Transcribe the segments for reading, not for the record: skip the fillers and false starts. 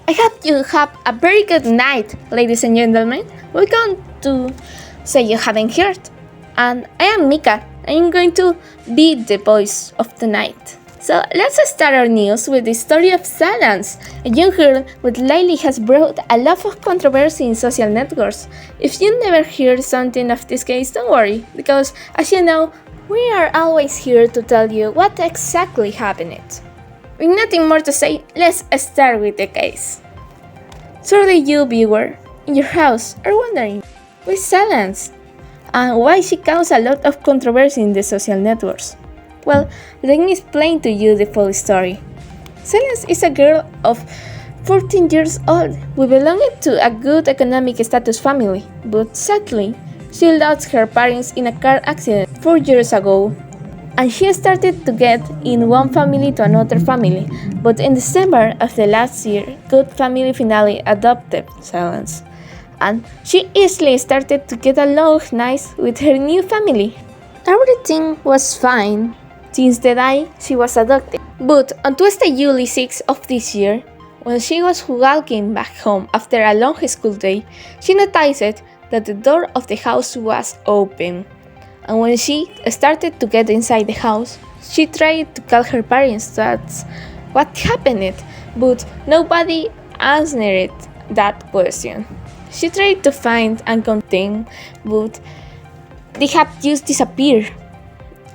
I hope you have a very good night, ladies and gentlemen. Welcome to Say You Haven't Heard. And I am Mika. I'm going to be the voice of the night. So let's start our news with the story of Salence, a young girl with lately has brought a lot of controversy in social networks. If you never heard something of this case, don't worry, because as you know, we are always here to tell you what exactly happened. With nothing more to say, let's start with the case. Surely you, viewer, in your house are wondering, who is Salence? And why she caused a lot of controversy in the social networks? Well, let me explain to you the full story. Salence is a girl of 14 years old who belonged to a good economic status family, but sadly, she lost her parents in a car accident 4 years ago. And she started to get in one family to another family, but in December of the last year, Good Family finally adopted Salence. And she easily started to get along nice with her new family. Everything was fine since the day she was adopted. But on Tuesday, July 6 of this year, when she was walking back home after a long school day, she noticed that the door of the house was open. And when she started to get inside the house, she tried to call her parents that's what happened, but nobody answered that question. She tried to find and contact, but they had just disappeared.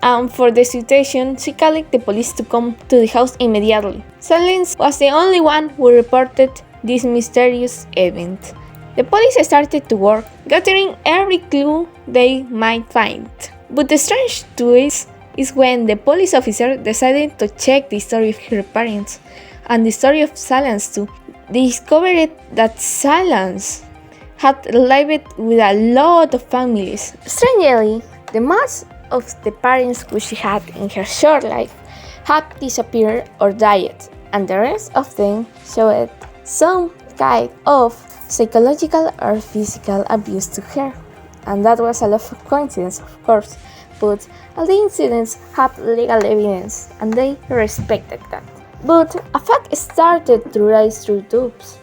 And for the situation, she called the police to come to the house immediately. Salence was the only one who reported this mysterious event. The police started to work, gathering every clue they might find. But the strange twist is when the police officer decided to check the story of her parents and the story of Salence too. They discovered that Salence had lived with a lot of families. Strangely, the most of the parents who she had in her short life had disappeared or died, and the rest of them showed some kind of psychological or physical abuse to her. And that was a lot of coincidence, of course, but all the incidents have legal evidence and they respected that. But a fact started to rise through tubes.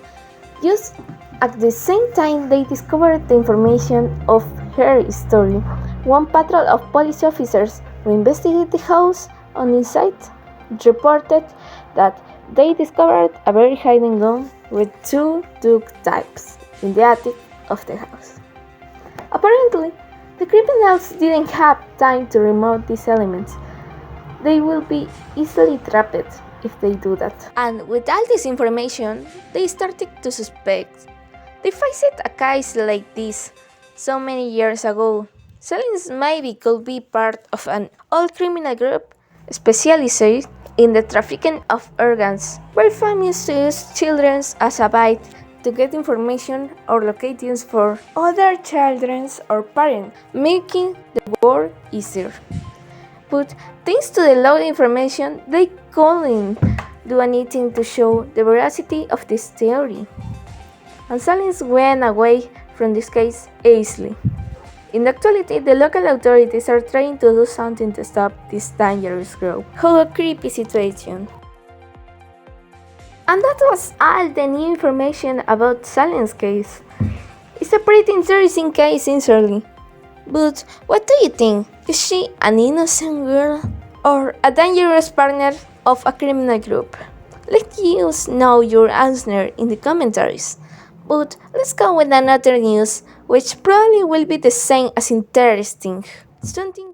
Just at the same time they discovered the information of her story, one patrol of police officers who investigated the house on inside reported that they discovered a very hidden gun with 2 duct tapes in the attic of the house. Apparently, the criminals didn't have time to remove these elements. They will be easily trapped if they do that. And with all this information, they started to suspect. They faced a case like this so many years ago. Salence maybe could be part of an old criminal group specialized in the trafficking of organs, where families use children as a bait to get information or locations for other children or parents, making the work easier. But thanks to the loud information, they couldn't do anything to show the veracity of this theory. And Salence went away from this case easily. In actuality, the local authorities are trying to do something to stop this dangerous growth. How a creepy situation. And that was all the new information about Salence's case. It's a pretty interesting case, sincerely. But what do you think? Is she an innocent girl or a dangerous partner of a criminal group? Let us know your answer in the commentaries. But let's go with another news, which probably will be the same as interesting. Something